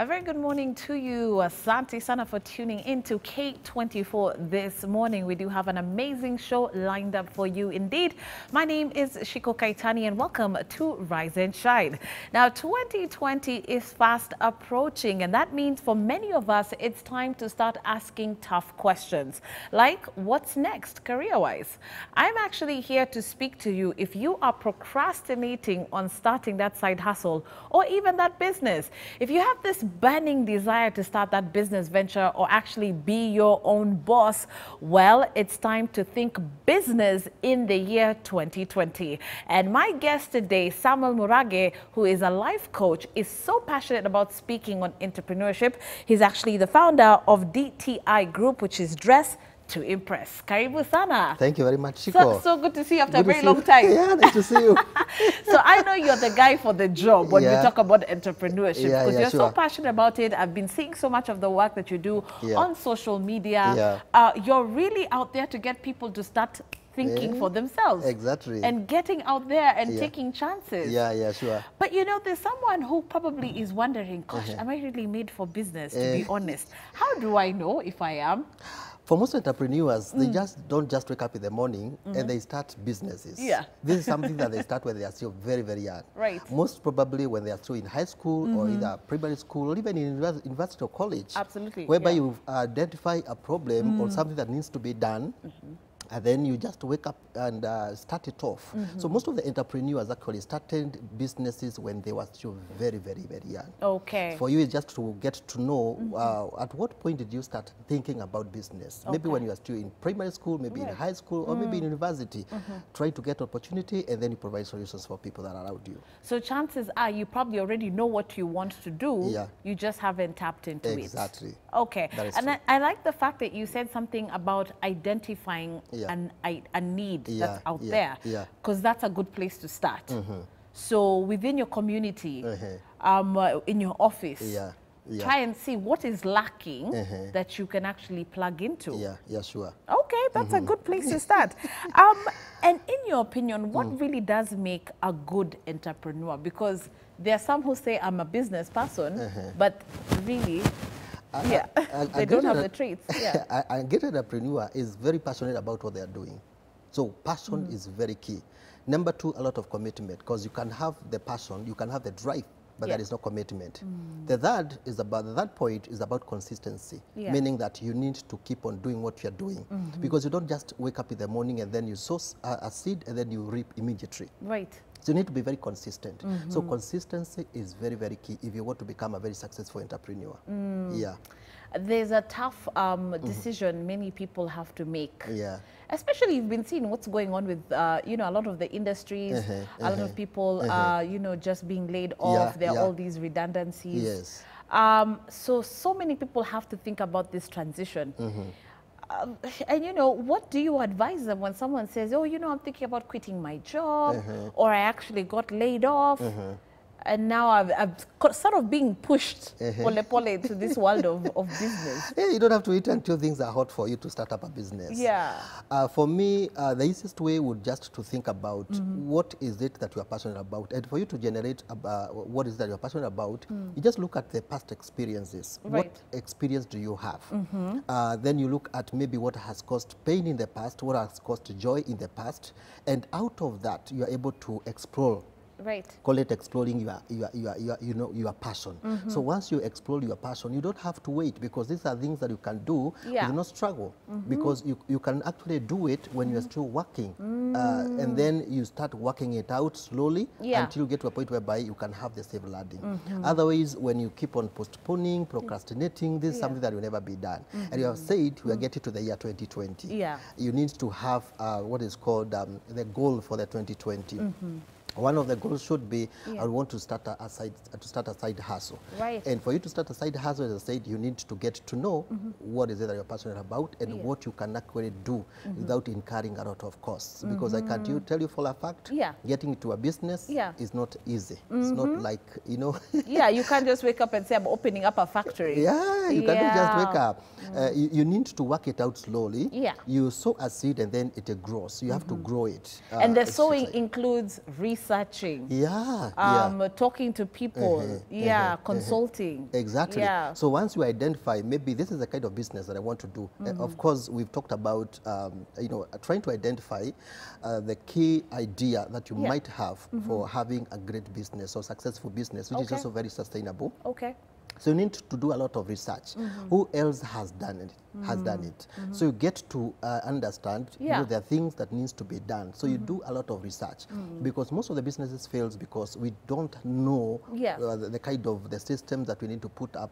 A very good morning to you. Asante sana for tuning in to K24 This Morning. We do have an amazing show lined up for you indeed. My name is Shiko Kaitani and welcome to Rise and Shine. Now, 2020 is fast approaching, and that means for many of us, it's time to start asking tough questions. Like, what's next career-wise? I'm actually here to speak to you if you are procrastinating on starting that side hustle or even that business. If you have this burning desire to start that business venture or actually be your own boss, well, it's time to think business in the year 2020. And my guest today, Samuel Murage, who is a life coach, is so passionate about speaking on entrepreneurship. He's actually the founder of DTI Group, which is Dress to Impress. Karibu sana. Thank you very much, Chico. So good to see you after a very long time. Yeah, nice to see you. So I know you're the guy for the job when we talk about entrepreneurship, because you're so passionate about it. I've been seeing so much of the work that you do on social media. You're really out there to get people to start thinking for themselves. Exactly. And getting out there and taking chances. Yeah, sure. But you know, there's someone who probably is wondering, gosh, am I really made for business, to be honest? How do I know if I am? For most entrepreneurs, they don't just wake up in the morning and they start businesses. Yeah. This is something that they start when they are still very, very young. Right. Most probably when they are still in high school or either primary school or even in university or college. Absolutely. Whereby you identify a problem or something that needs to be done. And then you just wake up and start it off. So most of the entrepreneurs actually started businesses when they were still very, very, very young. Okay. For you, it's just to get to know at what point did you start thinking about business? Maybe when you are still in primary school, maybe in high school, or maybe in university. Try to get opportunity, and then you provide solutions for people that are around you. So chances are you probably already know what you want to do. Yeah. You just haven't tapped into it. Exactly. Okay. And I like the fact that you said something about identifying a need that's out there, because that's a good place to start. So within your community, in your office, try and see what is lacking that you can actually plug into. Yeah, sure. Okay, that's a good place to start. And in your opinion, what really does make a good entrepreneur? Because there are some who say I'm a business person, but really, they don't have the traits. A great entrepreneur is very passionate about what they are doing. So passion is very key. Number two, a lot of commitment, because you can have the passion, you can have the drive, but there is no commitment. The third point is about consistency, meaning that you need to keep on doing what you're doing, because you don't just wake up in the morning and then you sow a seed and then you reap immediately. Right. So you need to be very consistent. So consistency is very, very key if you want to become a very successful entrepreneur. Yeah. There's a tough decision many people have to make. Yeah. Especially you've been seeing what's going on with, you know, a lot of the industries, a lot of people, you know, just being laid off. There are all these redundancies. Yes. So many people have to think about this transition. And, you know, what do you advise them when someone says, oh, you know, I'm thinking about quitting my job, or I actually got laid off, and now I've sort of being pushed pole to this world of business? Yeah, you don't have to wait until things are hot for you to start up a business. Yeah. For me, the easiest way would just to think about what is it that you are passionate about. And for you to generate what is that you're passionate about, you just look at the past experiences. Right. What experience do you have? Then you look at maybe what has caused pain in the past, what has caused joy in the past. And out of that, you are able to explore. Right. Call it exploring your passion. So once you explore your passion, you don't have to wait, because these are things that you can do with no struggle, because you can actually do it when you're still working, and then you start working it out slowly until you get to a point whereby you can have the safe landing. Otherwise, when you keep on postponing, procrastinating, this is something that will never be done. And you have said we are getting to the year 2020. You need to have what is called the goal for the 2020. One of the goals should be, I want to start a side hustle. Right. And for you to start a side hustle, as I said, you need to get to know what is it that you're passionate about and what you can actually do without incurring a lot of costs. Because I can't tell you for a fact, getting into a business is not easy. It's not like, you know. You can't just wake up and say, I'm opening up a factory. You cannot just wake up. You need to work it out slowly. You sow a seed and then it grows. You have to grow it. And the sowing includes research. researching. Yeah. Talking to people. Consulting. Exactly. Yeah. So once you identify, maybe this is the kind of business that I want to do. Of course, we've talked about, trying to identify the key idea that you might have for having a great business or successful business, which is also very sustainable. Okay. So you need to do a lot of research. Who else has done it? So you get to understand, there are things that needs to be done. So you do a lot of research because most of the businesses fails because we don't know the kind of the systems that we need to put up.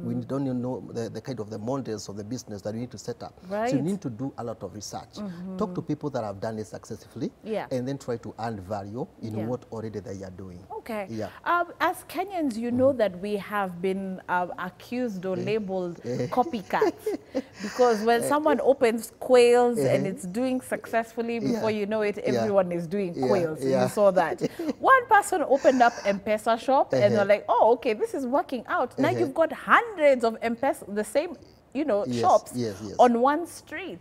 We don't even know the kind of the models of the business that we need to set up. Right. So you need to do a lot of research. Talk to people that have done it successfully, and then try to add value in what already they are doing. Okay. Yeah. As Kenyans, you know that we have been accused or labeled copycats because when someone opens quails and it's doing successfully, before you know it, everyone is doing quails. You saw that. One person opened up M-Pesa shop and they're like, oh, okay, this is working out. Now you've got hundreds of M-Pesa, the same shops on one street.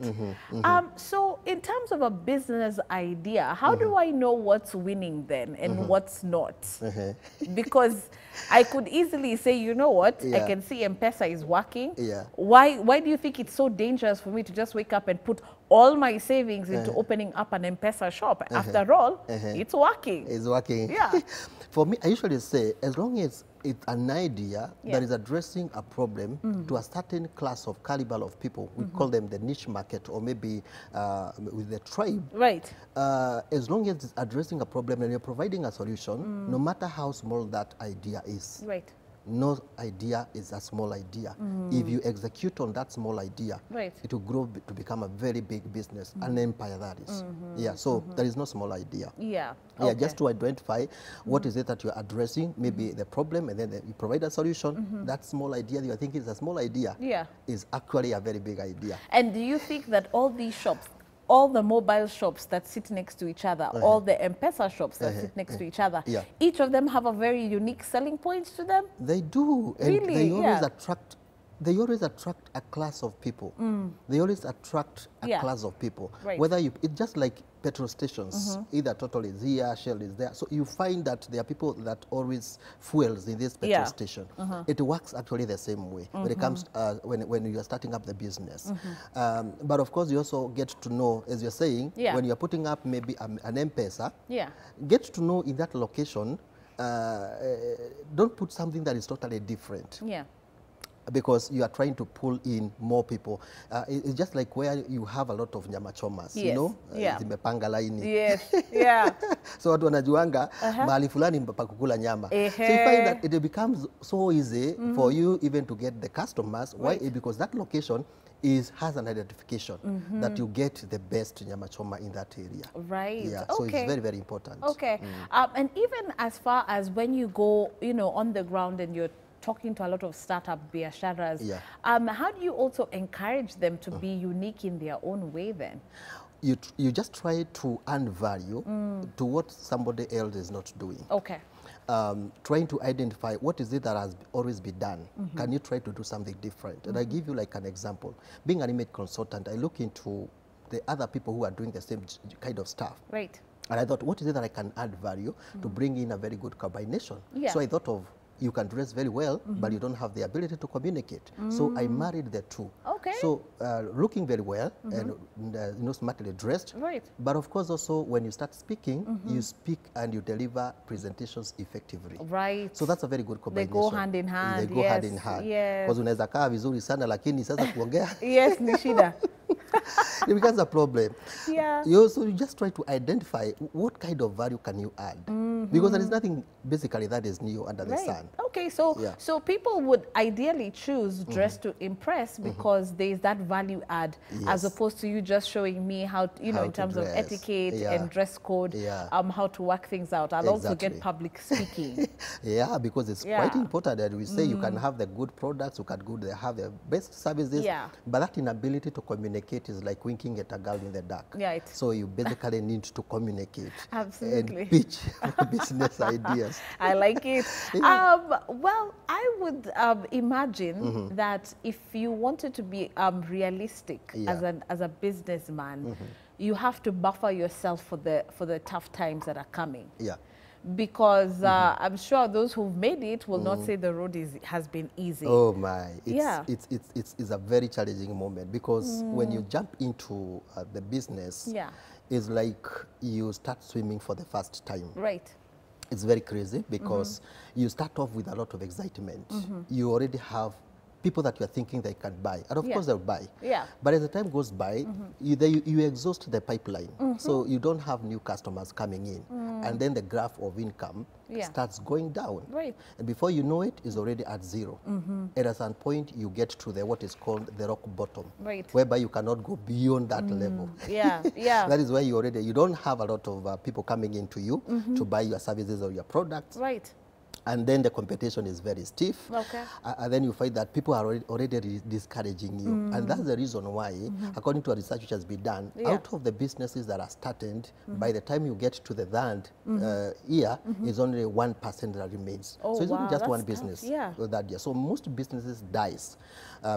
So in terms of a business idea, how do I know what's winning then and what's not? Because I could easily say, you know what, I can see M-Pesa is working. Why do you think it's so dangerous for me to just wake up and put all my savings into opening up an M-Pesa shop? After all, it's working. It's working. Yeah. For me, I usually say, as long as it's an idea that is addressing a problem to a certain class of caliber of people, we call them the niche market, or maybe with the tribe. Right. As long as it's addressing a problem and you're providing a solution, no matter how small that idea is. Right. No idea is a small idea. If you execute on that small idea, it will grow to become a very big business, an empire that is. Yeah, so there is no small idea. Yeah. Yeah, just to identify what is it that you're addressing, maybe the problem, and then you provide a solution. That small idea that you think is a small idea is actually a very big idea. And do you think that all these shops, all the mobile shops that sit next to each other, all the M-Pesa shops that sit next to each other, each of them have a very unique selling points to them? They do. And really? They always attract. They always attract a class of people. They always attract a class of people. Right. Whether it's just like petrol stations, either Total is here, Shell is there. So you find that there are people that always fuels in this petrol station. It works actually the same way when it comes when you are starting up the business. But of course, you also get to know, as you're saying, when you're putting up maybe an M-Pesa, get to know in that location, don't put something that is totally different. Because you are trying to pull in more people. It's just like where you have a lot of nyama chomas, you know? Zimepanga laini. So watu wanajuanga mahali fulani pa kukula nyama. So you find that it becomes so easy for you even to get the customers. Why? Because that location has an identification that you get the best nyama choma in that area. Right. Yeah. So it's very, very important. Okay. And even as far as when you go, on the ground and you're talking to a lot of startup biasharas, how do you also encourage them to be unique in their own way then? You just try to add value to what somebody else is not doing. Okay. Trying to identify what is it that has always been done. Can you try to do something different? And I give you like an example. Being an image consultant, I look into the other people who are doing the same kind of stuff. Right. And I thought, what is it that I can add value to bring in a very good combination? So I thought of, you can dress very well, but you don't have the ability to communicate. So I married the two. Okay. So looking very well and smartly dressed. Right. But of course also when you start speaking, you speak and you deliver presentations effectively. Right. So that's a very good combination. They go hand in hand. They go hand in hand. Because unaweza kaa vizuri sana lakini sasa kuongea. Yes, ni shida. It becomes a problem. So you just try to identify what kind of value can you add. Because there is nothing basically that is new under the sun. Okay, so people would ideally choose dress to impress because there is that value add as opposed to you just showing me how, in terms of etiquette and dress code, how to work things out. I'll also get public speaking. Because it's quite important that we say you can have the good products, you can have the best services, but that inability to communicate is like winking at a girl in the dark. So you basically need to communicate and pitch business ideas. I like it. Well, I would imagine that if you wanted to be realistic as a businessman, you have to buffer yourself for the tough times that are coming. Yeah. Because I'm sure those who've made it will not say the road has been easy. Oh my, it's a very challenging moment, because when you jump into the business, it's like you start swimming for the first time. Right. It's very crazy, because you start off with a lot of excitement. You already have people that you are thinking they can buy, and of course they'll buy. But as the time goes by, you exhaust the pipeline, so you don't have new customers coming in, and then the graph of income starts going down. Right. And before you know it, it's already at zero. And at some point, you get to what is called the rock bottom, whereby you cannot go beyond that level. That is where you don't have a lot of people coming into you to buy your services or your products. Right. And then the competition is very stiff. Okay. And then you find that people are already discouraging you. And that's the reason why, according to a research which has been done, out of the businesses that are started, by the time you get to the third year, is only 1% that remains. So it's only just one business that year. So most businesses dies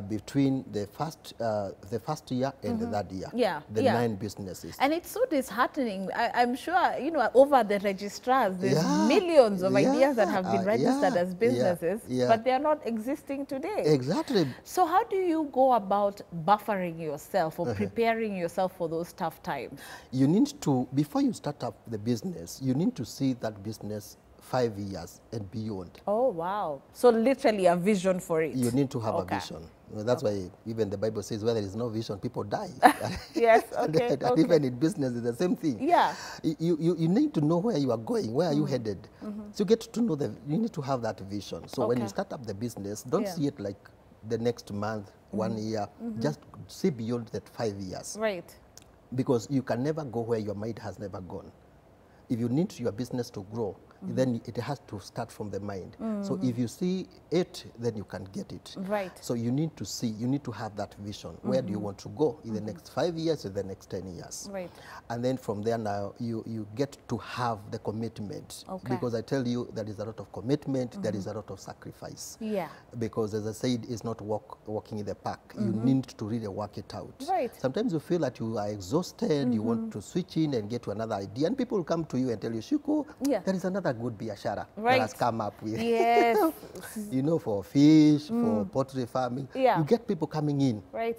between the first year and the third year. The 9 businesses. And it's so disheartening. I'm sure, you know, over the registrars, there's millions of ideas that have been registered as businesses, but they are not existing today. Exactly. So how do you go about buffering yourself or preparing yourself for those tough times? You need to, before you start up the business, you need to see that business 5 years and beyond. Oh, wow. So literally a vision for it. You need to have a vision. That's why even the Bible says where there is no vision, people die. Yes, okay. And even in business, it's the same thing. Yeah. You need to know where you are going, where are you headed. So you get to know you need to have that vision. So when you start up the business, don't see it like the next month, 1 year. Just see beyond that 5 years. Right. Because you can never go where your mind has never gone. If you need your business to grow, then it has to start from the mind. So if you see it, then you can get it. Right. So you need to see, you need to have that vision. Where do you want to go in the next 5 years or the next 10 years? Right. And then from there now, you get to have the commitment. Because I tell you, there is a lot of commitment, there is a lot of sacrifice. Yeah. Because as I said, it's not walking in the park. You need to really work it out. Right. Sometimes you feel that you are exhausted, you want to switch in and get to another idea, and people will come to you and tell you, Shiko, there is another good biashara that has come up with. Yes. You know, for fish, for poultry farming. You get people coming in. Right.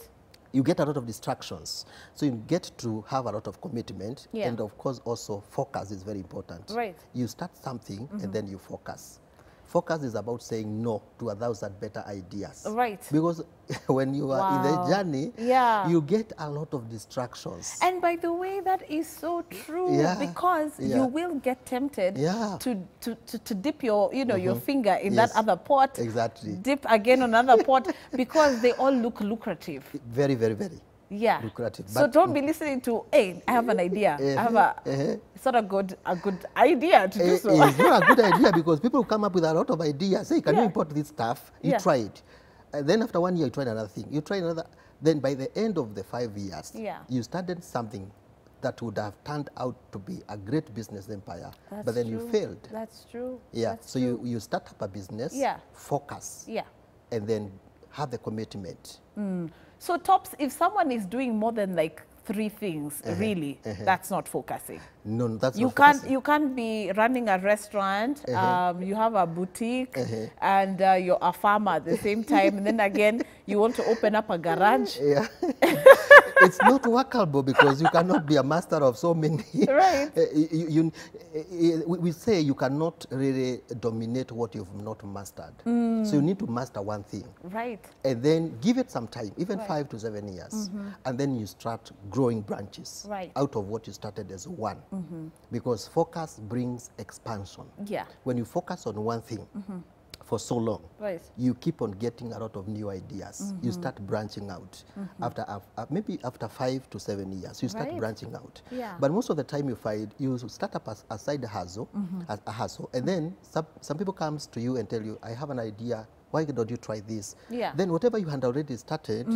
You get a lot of distractions. So you get to have a lot of commitment. And of course, also focus is very important. Right. You start something and then you focus. Focus is about saying no to 1,000 better ideas. Right. Because when you are in the journey, you get a lot of distractions. And by the way, that is so true, because you will get tempted to dip your, your finger in that other pot. Exactly. Dip again on another pot, because they all look lucrative. Very, very, very. Yeah. Lucrative. So don't be listening to, hey, I have an idea. I have it's not a good idea to do so. It's not a good idea, because people come up with a lot of ideas. Say, can you import this stuff? You try it. And then after 1 year, you try another thing. You try another. Then by the end of the 5 years, you started something that would have turned out to be a great business empire. But then you failed. That's true. Yeah. So you start up a business, focus, and then have the commitment. So Tops, if someone is doing more than like 3 things, really, that's not focusing. No, that's not focusing. You can't be running a restaurant, you have a boutique, and you're a farmer at the same time, and then again, you want to open up a garage. It's not workable, because you cannot be a master of so many. Right. We say you cannot really dominate what you've not mastered. So you need to master one thing. Right. And then give it some time, even 5 to 7 years. And then you start growing branches out of what you started as one. Because focus brings expansion. Yeah. When you focus on one thing, for so long, you keep on getting a lot of new ideas. You start branching out. Maybe after 5 to 7 years, you start branching out. But most of the time you find you start up a side hustle, a hustle, and then some people comes to you and tell you, I have an idea why don't you try this? Yeah. Then whatever you had already started,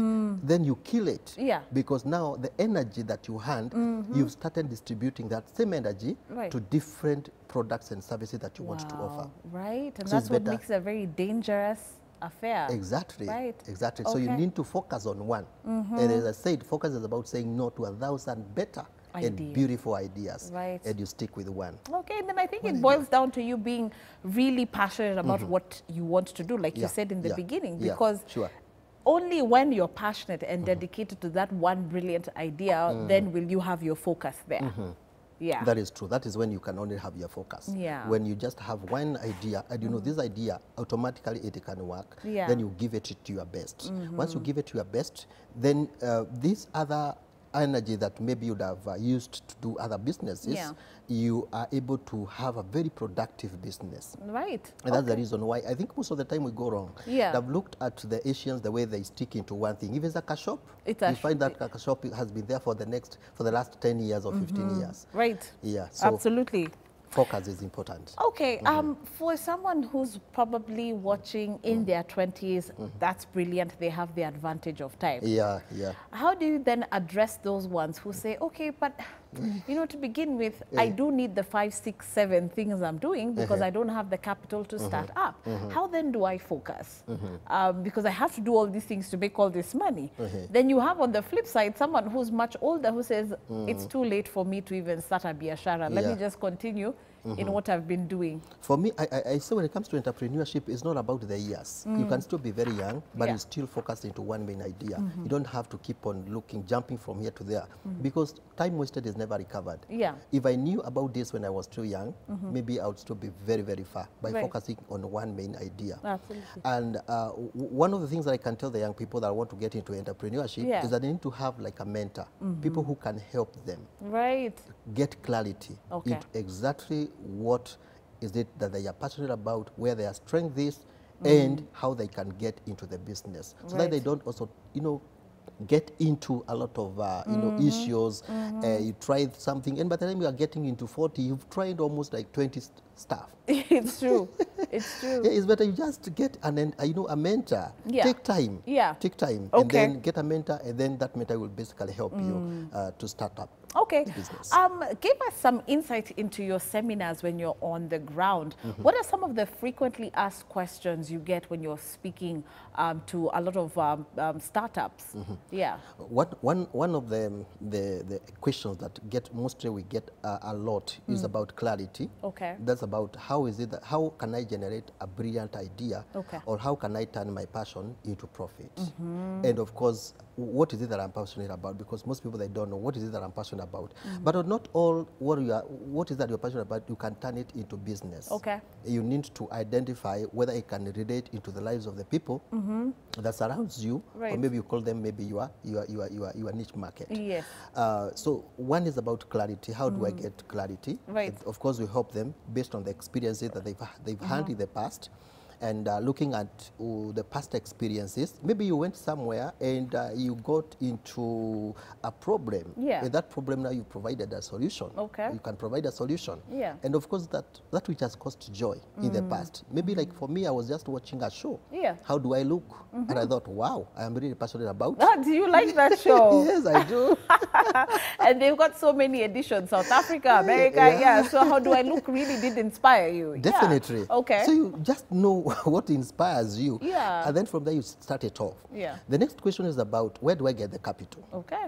then you kill it. Yeah. Because now the energy that you had, you've started distributing that same energy to different products and services that you want to offer. Right, and So that's what makes it a very dangerous affair. Exactly. Right. Exactly. So you need to focus on one. And as I said, focus is about saying no to 1,000 better and beautiful ideas. Right. And you stick with one. Okay, and then I think it boils down to you being really passionate about what you want to do, like you said in the beginning, because only when you're passionate and dedicated to that one brilliant idea, then will you have your focus there. Yeah. That is true. That is when you can only have your focus. Yeah. When you just have one idea and you know this idea, automatically it can work, then you give it to your best. Once you give it to your best, then this other energy that maybe you'd have used to do other businesses, you are able to have a very productive business. Right. And that's the reason why I think most of the time we go wrong. Yeah. I've looked at the Asians, the way they stick into one thing. If it's a car shop, you find that car shop has been there for the last 10 years or 15 years. Right. Yeah. So absolutely. Focus is important. Okay, for someone who's probably watching in their 20s, that's brilliant. They have the advantage of time. Yeah, yeah. How do you then address those ones who say, okay, but you know, to begin with, I do need the 5, 6, 7 things I'm doing because I don't have the capital to start up. How then do I focus? Because I have to do all these things to make all this money. Then you have on the flip side someone who's much older who says, it's too late for me to even start a biashara. Let me just continue in what I've been doing. For me, I say when it comes to entrepreneurship, it's not about the years. You can still be very young, but you still focus into one main idea. You don't have to keep on jumping from here to there, because time wasted is never recovered. Yeah. If I knew about this when I was too young, maybe I would still be very, very far by focusing on one main idea. Absolutely. And one of the things that I can tell the young people that want to get into entrepreneurship is that they need to have like a mentor, people who can help them get clarity into exactly what is it that they are passionate about, where their strength is, and how they can get into the business, so that they don't also, you know, get into a lot of issues. You tried something, and by the time you are getting into 40, you've tried almost like 20 stuff. It's true. It's true. Yeah, it's better you just get a mentor. Take time. Take time, and then get a mentor, and then that mentor will basically help you to start up. Okay. Give us some insight into your seminars when you're on the ground. What are some of the frequently asked questions you get when you're speaking to a lot of startups? Yeah. One of the questions that we get a lot is about clarity. Okay. That's about how can I generate a brilliant idea, or how can I turn my passion into profit? And of course, what is it that I'm passionate about? Because most people, they don't know what is it that I'm passionate about. But not all what is that you're passionate about, you can turn it into business. Okay. You need to identify whether it can relate into the lives of the people that surrounds you, or maybe you call them maybe your niche market. Yes. So one is about clarity. How do I get clarity? Right. And of course, we help them based on the experiences that they've had in the past. And looking at the past experiences, maybe you went somewhere and you got into a problem. Yeah. And that problem, now you provided a solution. Okay. You can provide a solution. Yeah. And of course, that which has caused joy in the past. Maybe like for me, I was just watching a show. Yeah. How do I look? And I thought, wow, I am really passionate about. Do you like that show? Yes, I do. And they've got so many editions, South Africa, America. So how do I look really did inspire you? Definitely. Yeah. Okay. So you just know what inspires you. Yeah. And then from there you start it off. Yeah. The next question is about, where do I get the capital? Okay.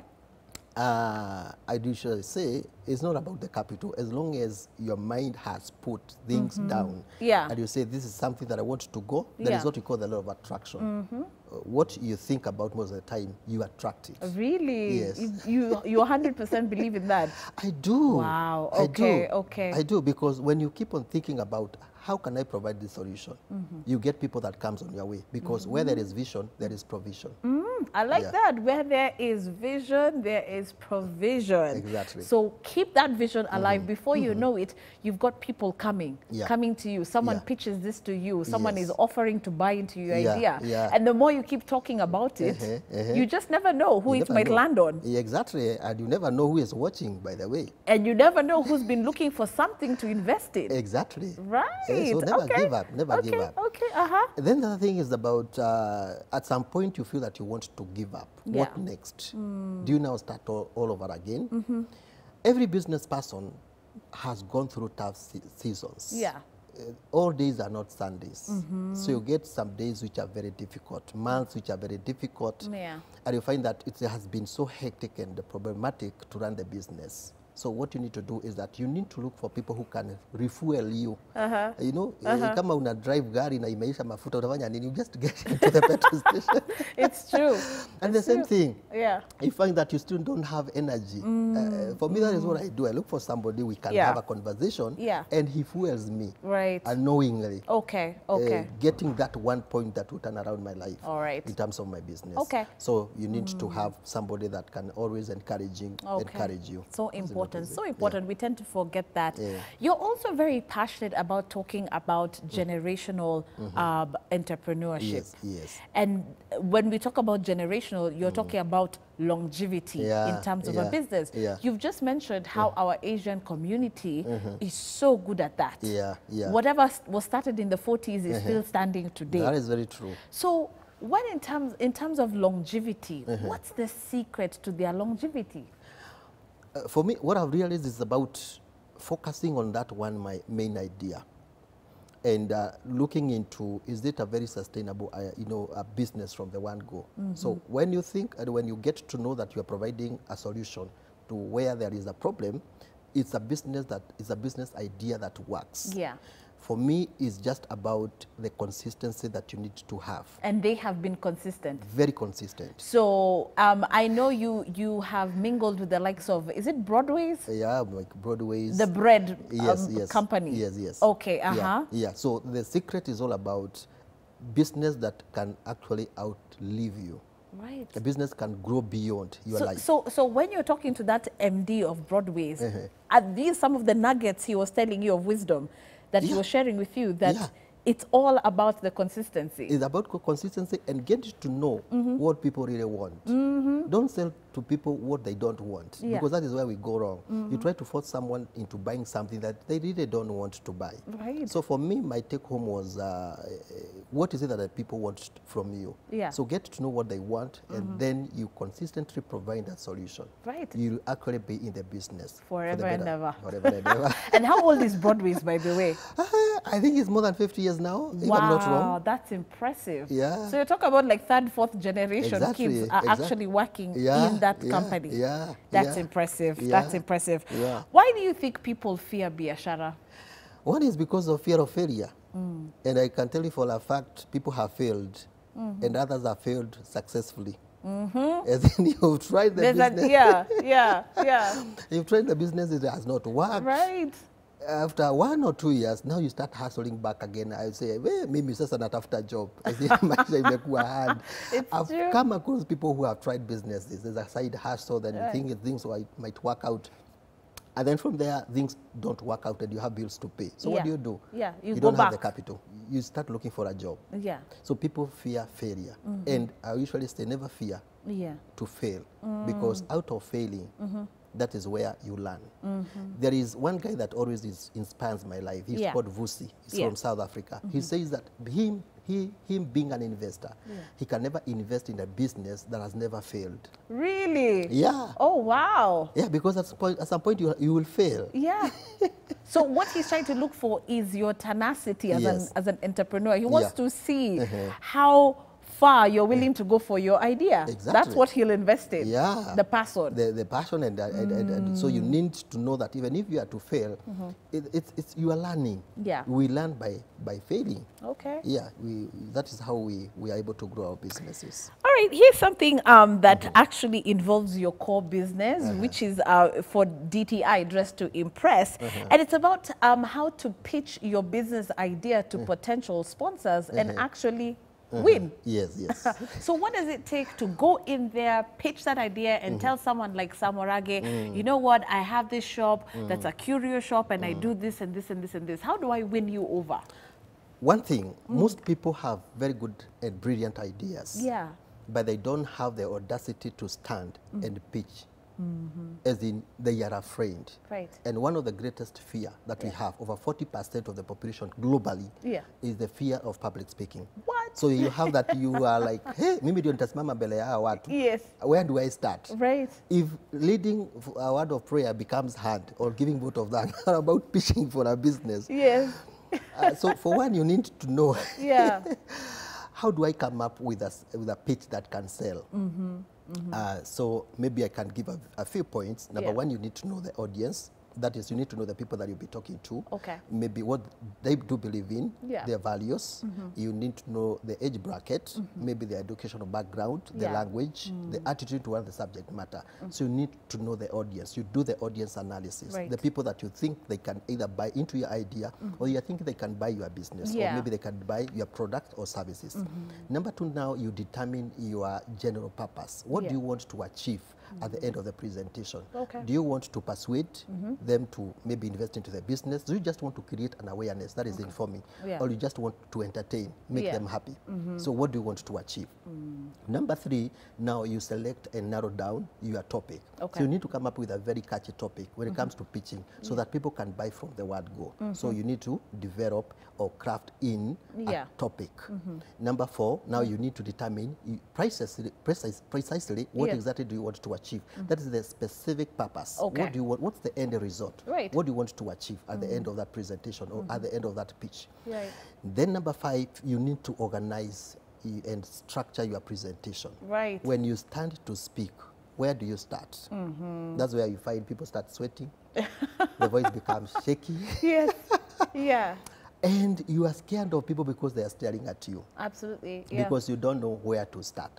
I do usually say it's not about the capital, as long as your mind has put things down. Yeah. And you say, this is something that I want to go, that is what we call the law of attraction. What you think about most of the time, you attract it. Really? Yes. You 100% believe in that? I do. Wow. Okay. I do, because when you keep on thinking about how can I provide this solution, you get people that comes on your way, because where there is vision, there is provision. I like that. Where there is vision, there is provision. Exactly. So keep that vision alive. Before you know it, you've got people coming to you. Someone pitches this to you. Someone is offering to buy into your idea. And the more you keep talking about it, you just never know who it might land on. Exactly. And you never know who is watching, by the way. And you never know who's been looking for something to invest in. Exactly. Right. So never give up. Never give up. Okay. Then the other thing is about at some point you feel that you want to give up. What next? Do you now start all over again? Every business person has gone through tough seasons. All days are not Sundays. So you get some days which are very difficult, months which are very difficult, and you find that it has been so hectic and problematic to run the business. So what you need to do is that you need to look for people who can refuel you. You know, kama una drive gari na imeisha mafuta utafanya nini? You just get into the petrol station. It's true. And the same thing. Yeah. You find that you still don't have energy. For me, that is what I do. I look for somebody we can have a conversation, and he fuels me. Right. Unknowingly. Okay. Getting that one point that will turn around my life. All right. In terms of my business. Okay. So you need to have somebody that can always encourage you. So important. So important. We tend to forget that. You're also very passionate about talking about generational entrepreneurship. Yes. And when we talk about generational, you're talking about longevity in terms of a business. You've just mentioned how our Asian community is so good at that. Whatever was started in the 40s is still standing today. That is very true. So when in terms of longevity, what's the secret to their longevity? For me, what I've realized is about focusing on that one, my main idea, and looking into, is it a very sustainable, a business from the one go. So when you think and when you get to know that you are providing a solution to where there is a problem, it's a business idea that works. For me, it's just about the consistency that you need to have. And they have been consistent? Very consistent. So I know you have mingled with the likes of, is it Broadway's? Yeah, like Broadway's. The bread company? Yes. Okay, Yeah, so the secret is all about business that can actually outlive you. Right. A business can grow beyond your life. So when you're talking to that MD of Broadway's, are these some of the nuggets he was telling you of wisdom that he was sharing with you, that it's all about the consistency? It's about consistency and get to know what people really want. Don't sell to people what they don't want, because that is where we go wrong. You try to force someone into buying something that they really don't want to buy. Right. So for me, my take home was, what is it that the people want from you? So get to know what they want, and then you consistently provide that solution. Right. You'll actually be in the business forever and ever. Forever and ever. And how old is Broadway's, by the way? I think it's more than 50 years now, if I'm not wrong. Wow, that's impressive. Yeah. So you talk about like third, fourth generation kids are actually working in that company. That's impressive. That's impressive. Why do you think people fear biashara? One is because of fear of failure. And I can tell you for a fact, people have failed, and others have failed successfully. As in you've tried the business. You've tried the business, it has not worked. Right. After 1 or 2 years, now you start hustling back again. I say, well, maybe it's just an after job. I've come across people who have tried businesses. There's a side hustle, then you think things might work out. And then from there, things don't work out and you have bills to pay. So what do? You don't have the capital. You start looking for a job. So people fear failure. And I usually say never fear to fail, because out of failing, that is where you learn. There is one guy that always inspires my life. He's called Vusi. He's from South Africa. He says that him being an investor, he can never invest in a business that has never failed. Really? Yeah. Oh, wow. Yeah, because at some point you will fail. Yeah. So what he's trying to look for is your tenacity as an entrepreneur. He wants to see how far you're willing to go for your idea. Exactly. That's what he'll invest in. Yeah. The passion. The passion, and so you need to know that even if you are to fail, you are learning. Yeah. We learn by failing. Okay. Yeah. That is how we are able to grow our businesses. All right. Here's something that actually involves your core business, which is for DTI, Dress to Impress, and it's about how to pitch your business idea to potential sponsors and actually win. Yes, yes. So what does it take to go in there, pitch that idea and tell someone like Samorage, you know what, I have this shop that's a curio shop and I do this and this and this and this. How do I win you over? One thing, most people have very good and brilliant ideas. Yeah. But they don't have the audacity to stand and pitch. As in, they are afraid. Right. And one of the greatest fear that we have, over 40% of the population globally, is the fear of public speaking. What? So you have that you are like, hey, mimi ndio nitasimama mbele ya watu. Yes. Where do I start? Right. If leading a word of prayer becomes hard, or giving vote of thanks, or about pitching for a business. Yes. So for one, you need to know. Yeah. How do I come up with a pitch that can sell? So maybe I can give a few points. Number one, you need to know the audience. That is, you need to know the people that you'll be talking to. Okay. Maybe what they do believe in, Yeah. their values. You need to know the age bracket, maybe the educational background, the Yeah. language, the attitude toward the subject matter. So you need to know the audience. You do the audience analysis. Right. The people that you think they can either buy into your idea, or you think they can buy your business, Yeah. or maybe they can buy your product or services. Number two, now you determine your general purpose. What do you want to achieve at the end of the presentation? Okay. Do you want to persuade them to maybe invest into the business? Do you just want to create an awareness that is informing? Yeah. Or you just want to entertain, make Yeah. them happy? So what do you want to achieve? Number three, now you select and narrow down your topic. Okay. So you need to come up with a very catchy topic when it comes to pitching, so that people can buy from the word go. So you need to develop or craft in Yeah. a topic. Number four, now you need to determine precisely what Yeah. exactly do you want to achieve. That is the specific purpose. Okay. What do you want? What's the end result? Right. What do you want to achieve at the end of that presentation or at the end of that pitch? Right. Then number five, you need to organize and structure your presentation. Right. When you stand to speak, where do you start? That's where you find people start sweating. The voice becomes shaky. Yes. Yeah. And you are scared of people because they are staring at you. Absolutely. Yeah. Because you don't know where to start.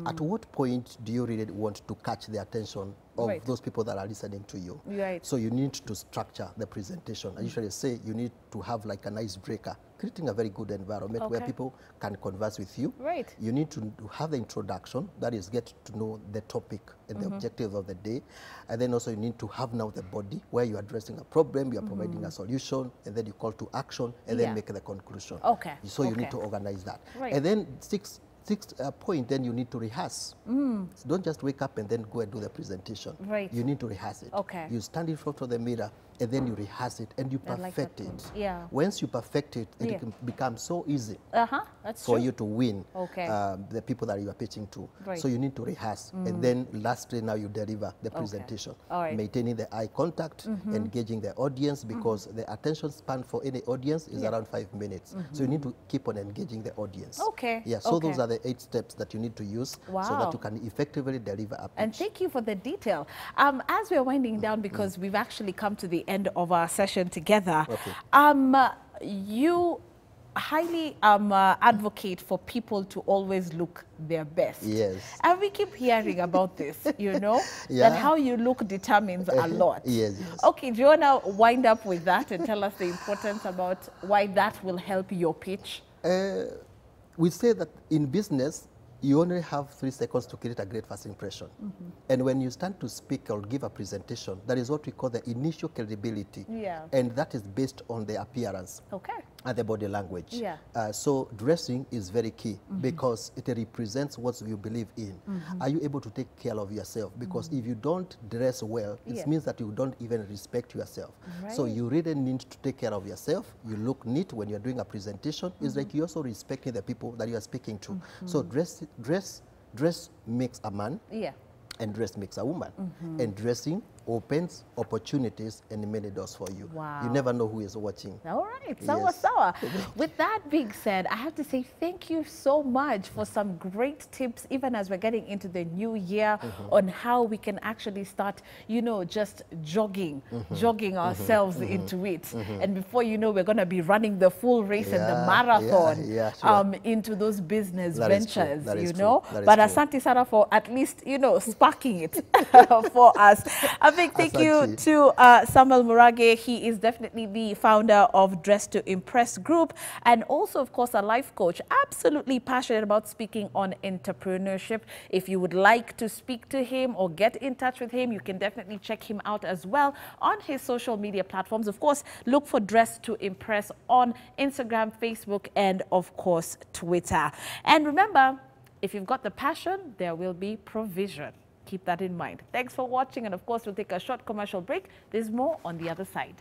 At what point do you really want to catch the attention of Right. those people that are listening to you? Right. So you need to structure the presentation. I usually say you need to have like an icebreaker, creating a very good environment where Okay. people can converse with you. Right. You need to have the introduction, that is get to know the topic and the objectives of the day. And then also you need to have now the body where you're addressing a problem, you're providing a solution, and then you call to action, and Yeah. then make the conclusion. Okay. So you Okay. need to organize that. Right. And then sixth point, then you need to rehearse. So don't just wake up and then go and do the presentation. Right. You need to rehearse it. Okay. You stand in front of the mirror and then you rehearse it and you I like perfect that it. one. Yeah. Once you perfect it, Yeah. it can become so easy That's for true. you to win Okay. the people that you are pitching to. Right. So you need to rehearse. And then lastly, now you deliver the presentation. All right. Maintaining the eye contact, engaging the audience, because the attention span for any audience is around 5 minutes. So you need to keep on engaging the audience. Okay. Yeah, so Okay. those are the 8 steps that you need to use so Wow. that you can effectively deliver a pitch. And thank you for the detail. As we're winding down, because we've actually come to the end of our session together, Okay. you highly advocate for people to always look their best. Yes. And we keep hearing about this, you know, Yeah. that how you look determines a lot. Yes, yes. Okay, do you want to wind up with that and tell us the importance about why that will help your pitch? We say that in business, you only have 3 seconds to create a great first impression. And when you stand to speak or give a presentation, that is what we call the initial credibility. Yeah. And that is based on the appearance Okay. and the body language. Yeah. So dressing is very key because it represents what you believe in. Are you able to take care of yourself? Because if you don't dress well, it Yeah. means that you don't even respect yourself. So Right. you really need to take care of yourself. You look neat when you're doing a presentation. It's like you're also respecting the people that you are speaking to. So dress makes a man, Yeah. and dress makes a woman. And dressing opens opportunities and many doors for you. Wow. You never know who is watching. All right, sawa Yes. sawa. With that being said, I have to say thank you so much for some great tips, even as we're getting into the new year, on how we can actually start, you know, just jogging ourselves into it. And before you know, we're going to be running the full race and the Yeah, marathon yeah, sure. into those business That is true, ventures, that is you true, know. that is But true. asante sana for at least, you know, sparking it for us. A big thank you to Samuel Murage. He is definitely the founder of Dress to Impress Group and also, of course, a life coach. Absolutely passionate about speaking on entrepreneurship. If you would like to speak to him or get in touch with him, you can definitely check him out as well on his social media platforms. Of course, look for Dress to Impress on Instagram, Facebook, and of course, Twitter. And remember, if you've got the passion, there will be provision. Keep that in mind. Thanks for watching. And of course, we'll take a short commercial break. There's more on the other side.